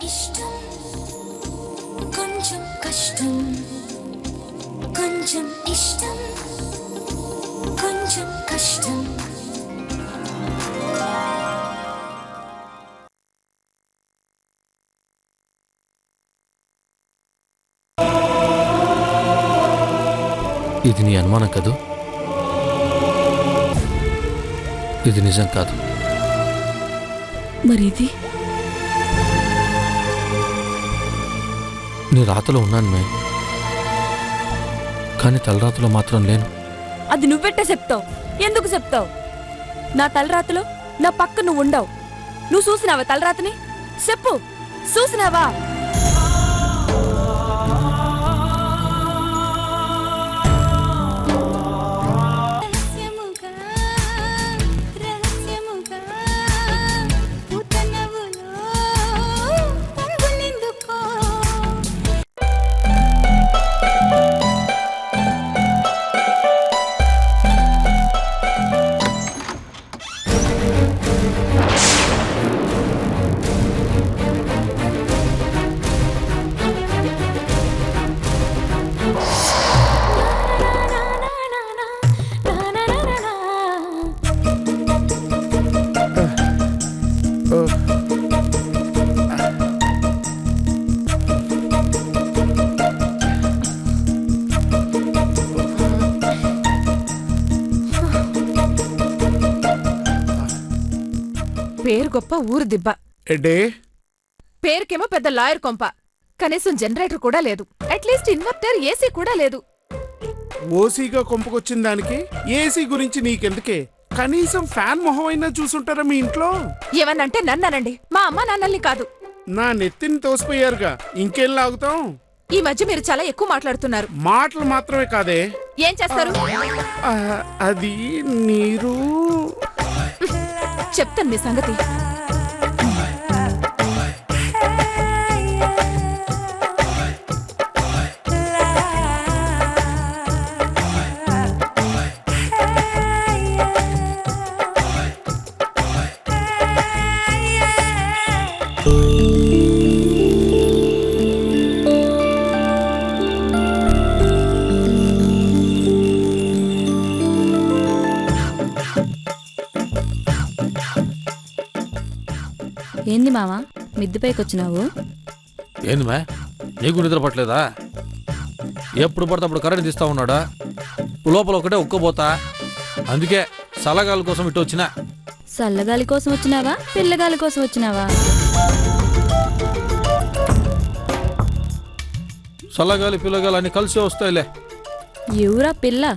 ఇష్టం కొంచెం కష్టం కొంచెం ఇష్టం కొంచెం కష్టం ఇది నీ అనుమానం కదూ? ఇది నిజం కాదు. మరి ఇది నీ రాతలో ఉన్నాను మే, కానీ తలరాతలో మాత్రం లేను. అది నువ్వెట్ట చెప్తావు? ఎందుకు చెప్తావు? నా తలరాతలో నా పక్క నువ్వు ఉండవు. నువ్వు చూసినావా తలరాతని? చెప్పు, చూసినావా? పేరు గొప్ప ఊరు దిబ్బ. ఎడ్డే పేరుకేమో పెద్ద లాయర్ కొంప. కనీసం జనరేటర్ కూడా లేదు. అట్లీస్ట్ ఇన్వర్టర్, ఏసీ కూడా లేదు. ఓసీగా కొంపకొచ్చిన దానికి ఏసీ గురించి నీకెందుకే? కనీసం ఫ్యాన్ మొహం అయినా చూసుంటారా మీ ఇంట్లో? ఏమన్నంటే నన్ననండి, మా అమ్మ నాన్నల్ని కాదు. నా నెత్తిని తోసిపోయారుగా, ఇంకేం లాగుతాం? ఈ మధ్య మీరు చాలా ఎక్కువ మాట్లాడుతున్నారు. మాటలు మాత్రమే కాదే, ఏం చేస్తారు? అది నీరు. చెప్తాను మీ సంగతి. ఏంది మావా మిద్దిపైకి వచ్చినావు? ఏంది మే, నీకు నిద్ర పట్టలేదా? ఎప్పుడు పడితే అప్పుడు కరెంట్ తీస్తా ఉన్నాడా? లోపల ఒకటే ఉక్కబోతా. అందుకే సలగాల కోసం ఇటు వచ్చినా. చల్లగాలి కోసం వచ్చినావా, పిల్లగాలి కోసం వచ్చినావా? చల్లగాలి పిల్లగాలి అన్ని కలిసి వస్తాయిలే. ఎవరా పిల్ల?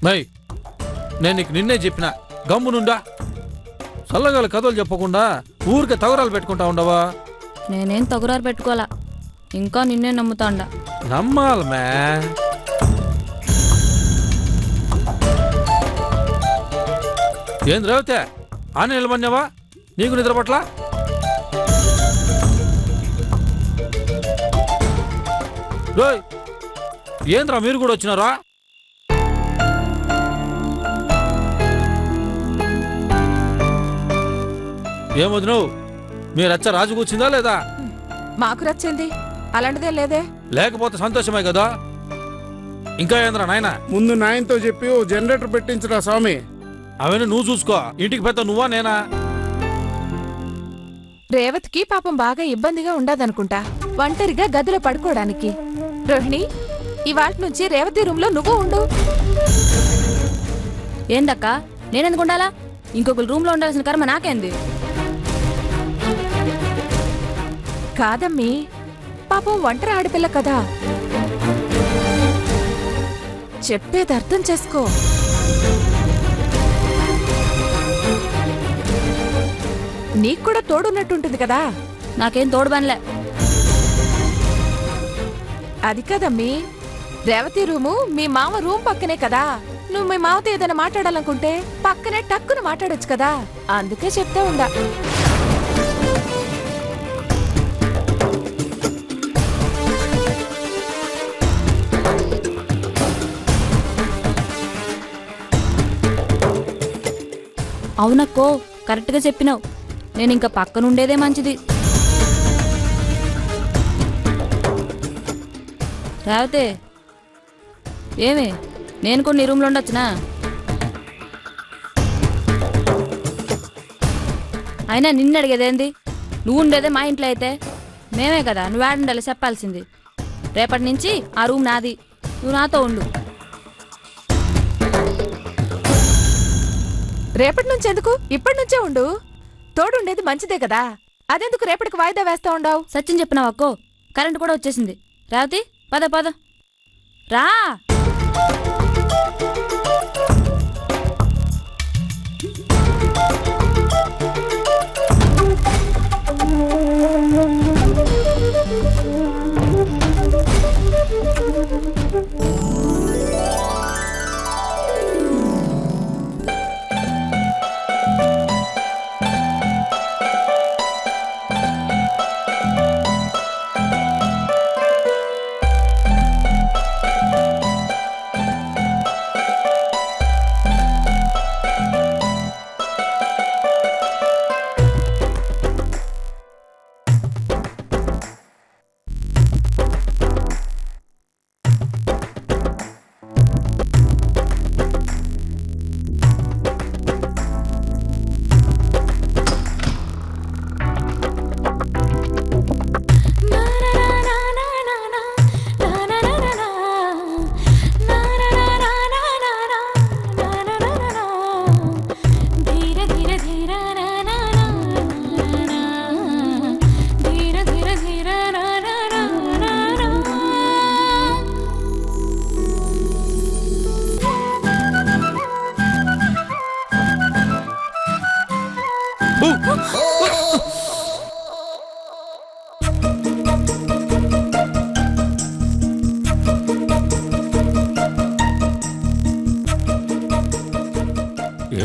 మై, నేను నీకు నిన్నే చెప్పిన, గమ్మునుండా. చల్లగాలి కథలు చెప్పకుండా ఊరికే తగరాలు పెట్టుకుంటా ఉండవా? నేనేం తగురారు పెట్టుకోవాలా, ఇంకా నిన్నే నమ్ముతాండా. నమ్మాలి మే. ఏం రేవతే ఆనే నిలబడినావా? నీకు నిద్ర పట్ల? రోయ్, ఏంద్రా మీరు కూడా వచ్చినారా? ఏమొద్దు నువ్వు, మీ రచ్చ రాజు కూర్చుందా లేదా? మాకు రచ్చింది, అలాంటిదే లేదే. లేకపోతే సంతోషమే కదా. ఇంకా ఏంద్రా నాయన? ముందు నాయనతో చెప్పి ఓ జనరేటర్ పెట్టించరా స్వామి. అవన్నీ నువ్వు చూసుకో. ఇంటికి పెద్ద నువ్వా నేనా? రేవతికి పాపం బాగా ఇబ్బందిగా ఉండదనుకుంటా ఒంటరిగా గదిలో పడుకోవడానికి. రోహిణి, ఇవాళ నుంచి రేవతి రూమ్ లో నువ్వు ఉండు. ఏందక్క, నేనెందుకు ఉండాలా? ఇంకొకరు రూమ్ లో ఉండాల్సిన కర్మ నాకేంది? కాదమ్మీ, పాపం ఒంటరి ఆడపిల్ల కదా, చెప్పేది అర్థం చేసుకో. నీకు కూడా తోడున్నట్టుంటుంది కదా. నాకేం తోడు పనిలే. అది కదమ్మీ, రేవతి రూము మీ మామ రూమ్ పక్కనే కదా. నువ్వు మీ మామతో ఏదైనా మాట్లాడాలనుకుంటే పక్కనే టక్కున మాట్లాడొచ్చు కదా. అందుకే చెప్తా ఉండా. అవునక్కో, కరెక్ట్గా చెప్పినావు. నేను ఇంకా పక్కనుండేదే మంచిది. రావతే ఏమి నేను కూడా నీ రూమ్లో ఉండొచ్చునా? అయినా నిన్ను అడిగేదేంది? నువ్వు ఉండేదే మా ఇంట్లో అయితే మేమే కదా నువ్వు ఆడుండాలి చెప్పాల్సింది. రేపటి నుంచి ఆ రూమ్ నాది, నువ్వు నాతో ఉండు. రేపటి నుంచి ఎందుకు? ఇప్పటి నుంచే ఉండు. తోడుండేది మంచిదే కదా, అదెందుకు రేపటికి వాయిదా వేస్తా ఉండవు? సచిన్ చెప్పినావు అక్కో, కరెంట్ కూడా వచ్చేసింది. రావతి పద పద రా.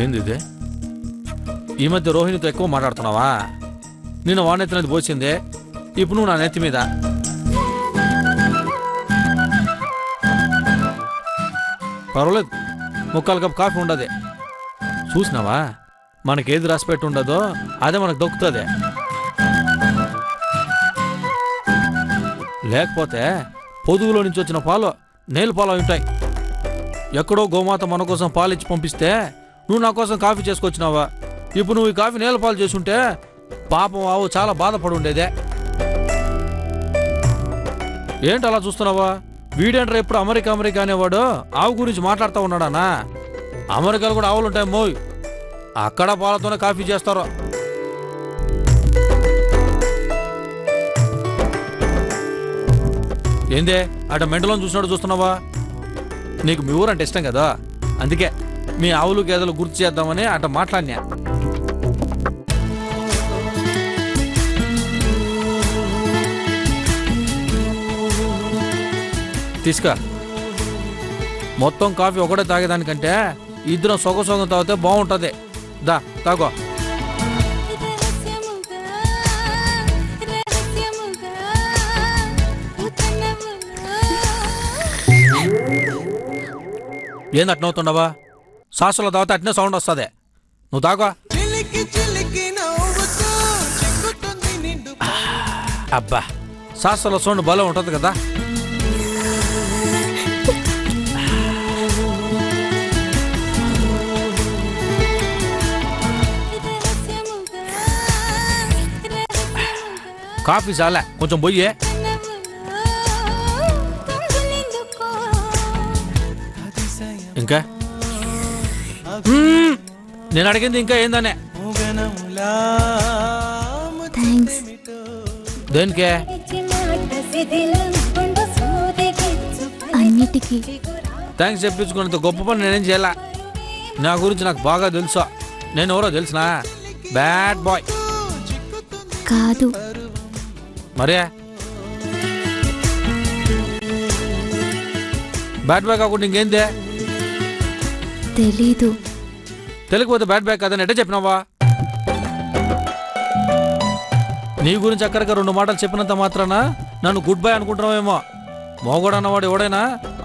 ఏంది ఇదే? ఈ మధ్య రోహిణితో ఎక్కువ మాట్లాడుతున్నావా? నేను వానెత్తినది పోసిందే, ఇప్పుడు నువ్వు నా నెత్తి మీద. పర్వాలేదు, ముక్కాలు కప్పు కాఫీ ఉండదే. చూసినావా, మనకేది రాసిపెట్టి ఉండదో అదే మనకు దొక్కుతుంది. లేకపోతే పొదుగులో నుంచి వచ్చిన పాలు నేలు పాలు ఉంటాయి. ఎక్కడో గోమాత మన కోసం పాలు ఇచ్చి పంపిస్తే నువ్వు నా కోసం కాఫీ చేసుకొచ్చినావా? ఇప్పుడు నువ్వు ఈ కాఫీ నేల పాలు చేసుంటే పాపం ఆవు చాలా బాధపడి ఉండేదే. ఏంటి అలా చూస్తున్నావా? వీడేంటారు ఎప్పుడు అమెరికా అమెరికా అనేవాడు ఆవు గురించి మాట్లాడుతూ ఉన్నాడానా? అమెరికాలో కూడా ఆవులు ఉంటాయి మోయ్, అక్కడ పాలతోనే కాఫీ చేస్తారు. ఏందే అట మెంటలో చూసినాడు చూస్తున్నావా? నీకు మీ ఊరంటే ఇష్టం కదా, అందుకే మీ ఆవులు గేదెలు గుర్తు చేద్దామని అట మాట్లాడినా. తీసుకా, మొత్తం కాఫీ ఒకటే తాగేదానికంటే ఇద్దరం సొగం తాగితే బాగుంటుంది. దా తాగో. ఏంది అట్న అవుతుండవా? సాసులో తాగితే అట్నే సౌండ్ వస్తుంది. నువ్వు తాగో. అబ్బా, సాసులో సౌండ్ బలం ఉంటుంది కదా. కాఫీ చాలా కొంచెం పోయే. ఇంకా నేను అడిగింది ఇంకా ఏందనే. దేనికే? అన్నిటికీ థ్యాంక్స్ చెప్పించుకున్నంత గొప్ప పని నేనేం చేయాల. నా గురించి నాకు బాగా తెలుసా. నేను ఎవరో తెలిసినా? బ్యాడ్ బాయ్ కాదు. మరే బ్యాడ్ బాయ్ కాకుండా ఇంకేందే? తెలీదు. తెలియకపోతే బ్యాడ్ బాయ్ కాదని ఎట్ట చెప్పినావా? నీ గురించి అక్కడికి 2 మాటలు చెప్పినంత మాత్రాన నన్ను గుడ్ బై అనుకుంటున్నావేమో. మోగోడు అన్నవాడు ఎవడైనా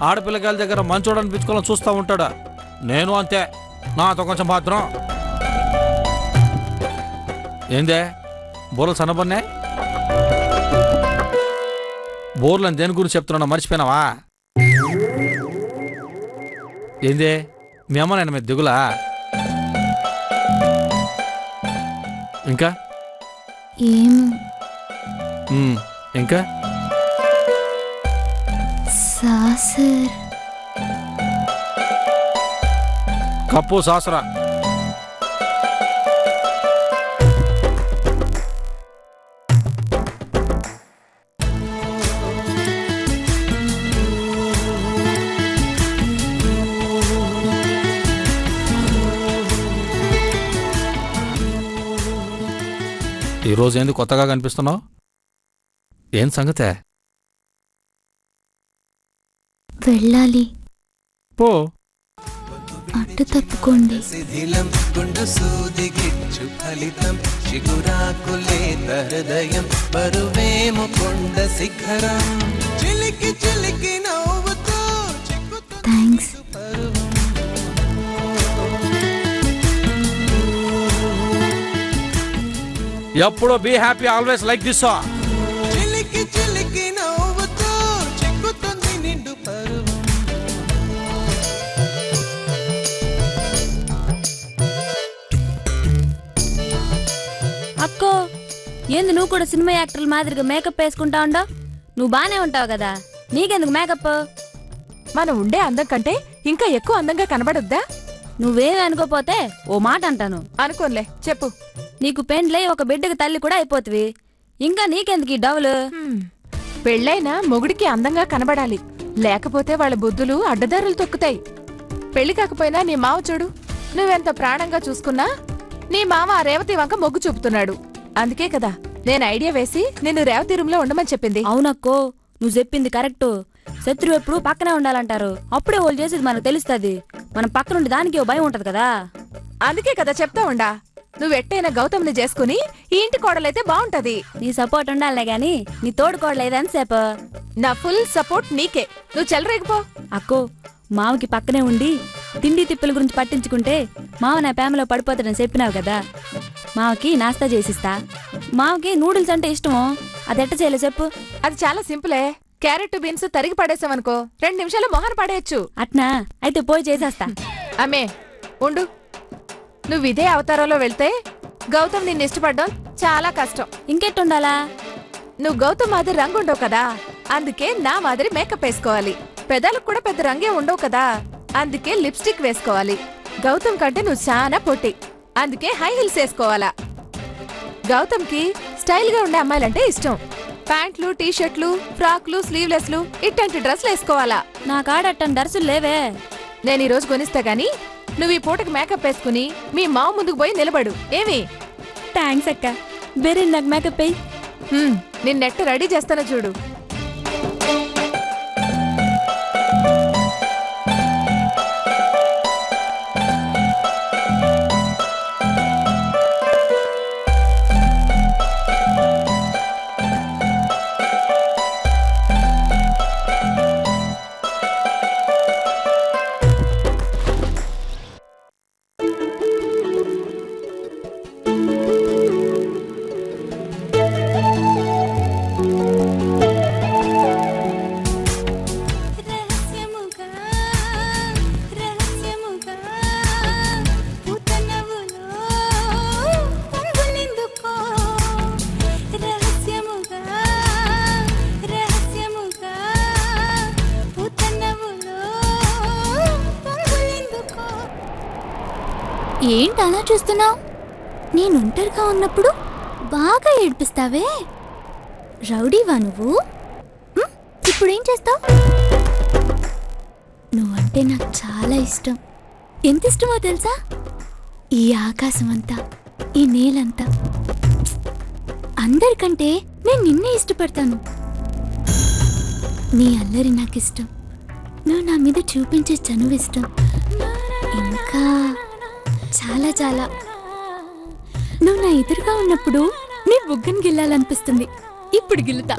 ఆడపిల్లకాయల దగ్గర మంచోడు అనిపించుకోవాలని చూస్తూ ఉంటాడా? నేను అంతే, నాతో కొంచెం మాత్రం. ఏందే బోలు సన్నబన్నాయి? బోర్లని దేని గురించి చెప్తున్నా మర్చిపోయినావా? ఏందే మీ అమ్మ నాయన మీద దిగులా? ఇంకా ఏమో ఇంకా సాసర్ కప్పు సాసరా. ఈరోజు ఏంది కొత్తగా కనిపిస్తున్నావు? ఏం సంగతే? వెళ్ళాలి, పో. అడ్డు తప్పుకోండి. శిథిలం గుండు సూది గిచ్చు ఫలితం చిగురాకులే హృదయం బరువేము కొండ శిఖరం చిలికి చిలికి నవ్వుతూ థ్యాంక్స్. ఎప్పుడో be happy always like this. చిలికి చిలికి నవ్వుతూ చిక్కుతుంది నిండు పరువం. అక్కో, ఏంది నువ్వు కూడా సినిమా యాక్టర్ల మాదిరిగా మేకప్ వేసుకుంటా ఉండవు? నువ్వు బానే ఉంటావు కదా, నీకెందుకు మేకప్? మనం ఉండే అందం కంటే ఇంకా ఎక్కువ అందంగా కనబడొద్దా? నువ్వేమి అనుకోపోతే ఓ మాట అంటాను. అనుకోన్లే, చెప్పు. నీకు పెండ్లై ఒక బిడ్డకి తల్లి కూడా అయిపోతువి, ఇంకా నీకెందుకు ఈ డౌలు? పెళ్ళైన మొగుడికి అందంగా కనబడాలి, లేకపోతే వాళ్ళ బుద్ధులు అడ్డదారులు తొక్కుతాయి. పెళ్లి కాకపోయినా నీ మావ చూడు, నువ్వెంత ప్రాణంగా చూసుకున్నా నీ మావ ఆ రేవతి వంక మొగ్గు చూపుతున్నాడు. అందుకే కదా నేను ఐడియా వేసి నిన్ను రేవతి రూమ్ లో ఉండమని చెప్పింది. అవునక్కో, నువ్వు చెప్పింది కరెక్టు. శత్రువు ఎప్పుడు పక్కనే ఉండాలంటారు, అప్పుడే వాళ్ళు చేసేది మనకు తెలుస్తుంది. మనం పక్కనుండి దానికి ఓ భయం ఉంటది కదా. అందుకే కదా చెప్తా ఉండా, నువ్వెట్టైనా గౌతమ్ని చేసుకుని ఈ ఇంటి కోడలైతే బాగుంటది. నీ సపోర్ట్ ఉండాలే గాని నీ తోడు కోడలేదు ఎంతసేపు. నా ఫుల్ సపోర్ట్ నీకే, నువ్వు చెలరేగిపో. అక్కో, మావకి పక్కనే ఉండి తిండి తిప్పుల గురించి పట్టించుకుంటే మావ నా ప్రేమలో పడిపోతాడని చెప్పినావు కదా. మావకి నాస్తా చేసిస్తా. మావకి నూడిల్స్ అంటే ఇష్టమో, అదెట్ట చేయలే చెప్పు. అది చాలా సింపులే. క్యారెట్ బీన్స్ తరిగి పడేసావనుకో 2 నిమిషాలు మొహన పడేయచ్చు. అట్నా? అయితే పోయి చేసేస్తా. అమ్మే ఉండు, నువ్వు ఇదే అవతారంలో వెళ్తే గౌతమ్ నిన్ను ఇష్టపడ్డం చాలా కష్టం. ఇంకెట్టుండాలా? నువ్వు గౌతమ్ మాదిరి రంగు ఉండవు కదా, అందుకే నా మాదిరి మేకప్ వేసుకోవాలి. పెదాలకు కూడా పెద్ద రంగే ఉండవు కదా, అందుకే లిప్స్టిక్ వేసుకోవాలి. గౌతమ్ కంటే నువ్వు చాలా పొట్టి, అందుకే హై హిల్స్ వేసుకోవాలా. గౌతమ్ కి స్టైల్ గా ఉండే అమ్మాయిలంటే ఇష్టం. ప్యాంట్లు, టీషర్ట్లు, ఫ్రాక్లు, స్లీవ్లెస్లు ఇట్లాంటి డ్రెస్లు వేసుకోవాలా. నా కాడట్టని దర్శులు లేవే. నేను ఈ రోజు కొనిస్తా గానీ నువ్వు ఈ పూటకి మేకప్ వేసుకుని మీ మావ ముందుకు పోయి నిలబడు. ఏమి? థ్యాంక్స్ అక్క. బెరీ నాకు మేకప్ అయ్యి నిన్నెట్టు రెడీ చేస్తానో చూడు. ఏంటి అలా చూస్తున్నావు? నేను ఒంటరిగా ఉన్నప్పుడు బాగా ఏడిపిస్తావే. రౌడీవా నువ్వు? ఇప్పుడేం చేస్తావు? నువ్వంటే నాకు చాలా ఇష్టం. ఎంత ఇష్టమో తెలుసా? ఈ ఆకాశం అంతా, ఈ నేలంతా, అందరికంటే నేను నిన్నే ఇష్టపడతాను. నీ అల్లరి నాకు ఇష్టం, నువ్వు నా మీద చూపించే చనువు ఇష్టం, ఇంకా చాలా చాలా. నువ్వు నా ఎదురుగా ఉన్నప్పుడు నీ బుగ్గని గిల్లాలనిపిస్తుంది. ఇప్పుడు గిల్లుతా.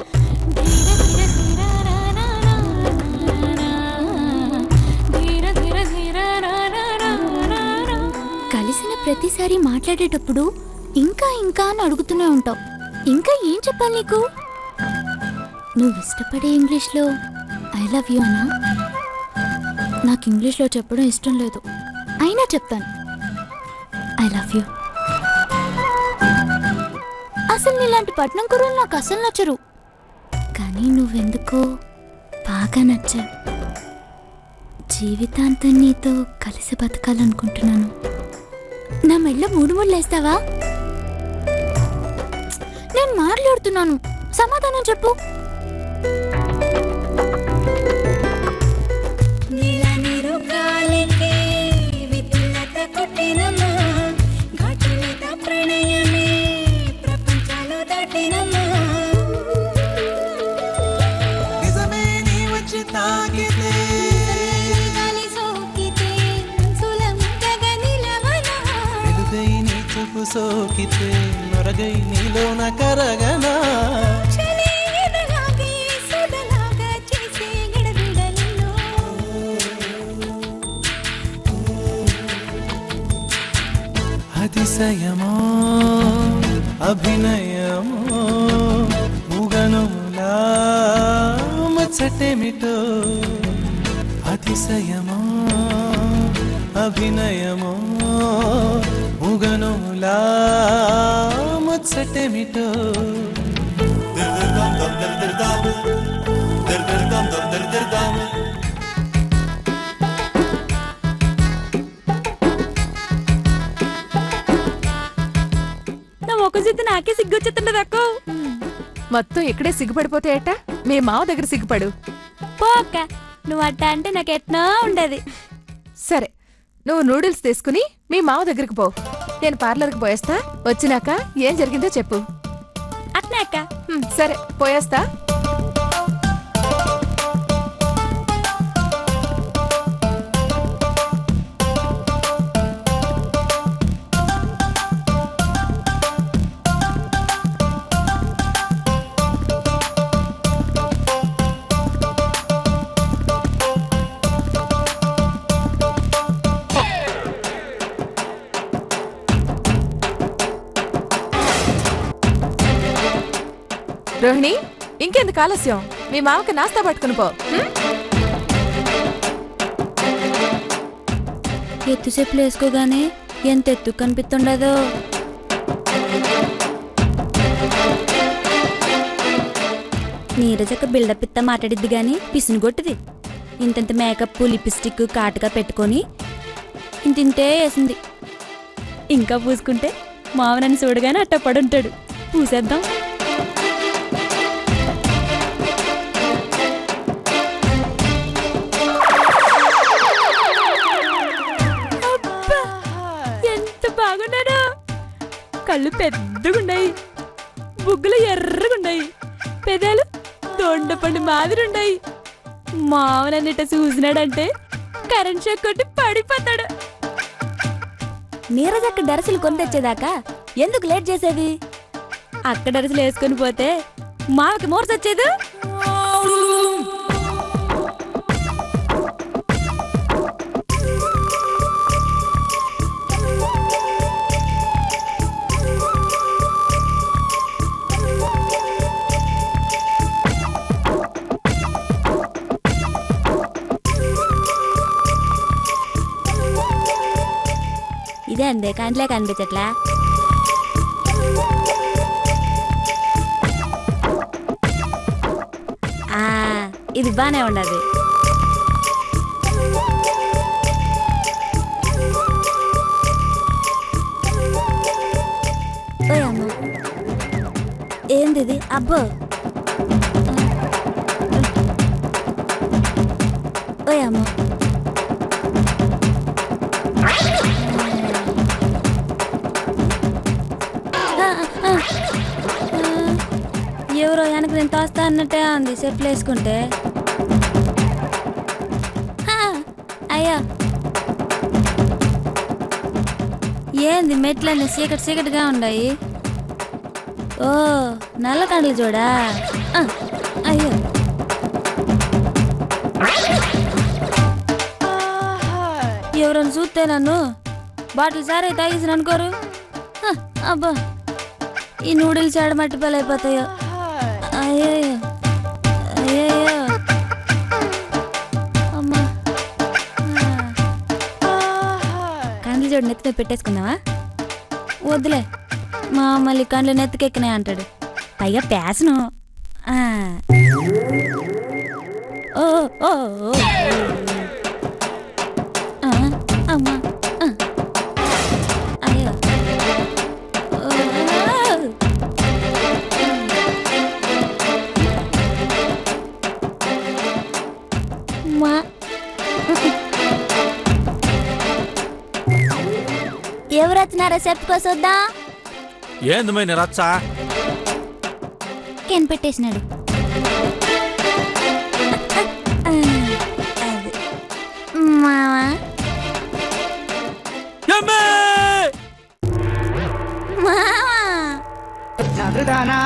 కలిసిన ప్రతిసారి మాట్లాడేటప్పుడు ఇంకా ఇంకా అని అడుగుతూనే ఉంటావు. ఇంకా ఏం చెప్పాలి నీకు? నువ్వు ఇష్టపడే ఇంగ్లీష్లో ఐ లవ్ యూ అన్నా? నాకు ఇంగ్లీష్లో చెప్పడం ఇష్టం లేదు, అయినా చెప్తాను ఐ లవ్ యూ. అసలు నీలాంటి పట్నం కుర్రలు నాకు అసలు నచ్చరు, కానీ నువ్వెందుకో బాగా నచ్చావు. జీవితాంతం నీతో కలిసి బతకాలనుకుంటున్నాను. నా మెళ్ళ 3 ముళ్ళేస్తావా? నేను మాట్లాడుతున్నాను, సమాధానం చెప్పు. నిజమే నీ వచ్చి తాకితే వెలుగై నీ చూపు సోకితే నొరగై నీలోన కరగనా అతిశయమో అభినయమో ముగనులా ముచ్చటేమిటో. అతిశయమో అభినయమో ముగనులా ముచ్చటేమిటో. నా ఒక చేతి నాకే సిగ్గొచ్చేస్తుండదు అక్క. మొత్తం ఇక్కడే సిగ్గుపడిపోతే ఎట్టా? మీ మావ దగ్గర సిగ్గుపడు. పో అక్క, నువ్వు అట్ట అంటే నాకు ఎట్నో ఉండదు. సరే, నువ్వు నూడిల్స్ తీసుకుని మీ మావ దగ్గరికి పో. నేను పార్లర్కి పోయేస్తా. వచ్చినాక ఏం జరిగిందో చెప్పు. అట్నే అక్క. సరే, పోయేస్తా. రోహిణి, ఇంకెందుకు ఆలస్యం? మీ మావకి నాస్తా పట్టుకుని పో. ఎత్తు చెప్పులు వేసుకోగానే ఎంత ఎత్తు కనిపిస్తుండదో. నీరజక్క బిల్డప్ ఇత్త మాట్లాడిద్ది గాని పిసిని కొట్టిది. ఇంతంత మేకప్ లిప్స్టిక్ కాటుగా పెట్టుకొని ఇంతింతే వేసింది. ఇంకా పూసుకుంటే మావనని చూడగానే అట్ట పడుంటాడు. పూసేద్దాం. బాగున్నాను. కళ్ళు పెద్దగున్నాయి, బుగ్గులు ఎర్రగున్నాయి, పెదాలు దొండపండు మాదిరున్నాయి. మామూలన్నిట చూసినాడంటే కరెంట్ షాక్ కొట్టి పడిపోతాడు. నీరజక్క డరసులు కొని తెచ్చేదాకా ఎందుకు లేట్ చేసేది? అక్క డరసులు వేసుకొని పోతే మాకి మోర్సొచ్చేది. ఇదే అందే కంట్లే కనిపించట్లా. ఇది బానే ఉండదు. అమ్మ, ఏంది ఇది? అబ్బో, ఓయమ్మ, ఎవరో వెనక నేను తోస్తా అన్నట్టే ఉంది చెప్పులు వేసుకుంటే. అయ్యా, ఏంది మెట్లన్నీ చీకటిగా ఉన్నాయి. ఓ, నల్ల కండ్లు చూడా. అయ్యో, ఎవరైనా చూస్తే నన్ను బాటిల్ సారే తాగేసి అనుకోరు. అబ్బా, ఈ నూడిల్స్ ఆడ మట్టి పాలైపోతాయో. అయ్యో, పిల్లోడు నెత్తి మీద పెట్టేసుకుందావా? వద్దులే, మా మళ్ళీ కళ్ళు నెత్తికెక్కినాయి అంటాడు. పైగా ప్యాసను. ఆ. ఓ ఓ ఓ. ఆ, అమ్మా. ఆ. అయ్యో. ఓ. మా. ఎవరు వచ్చినారో చెప్పుకోసొద్దా? ఏంది మైన రచ్చ? కెన్ పెట్టేసినాడు. మావా. యమ్మే! మావా. చంద్రదానా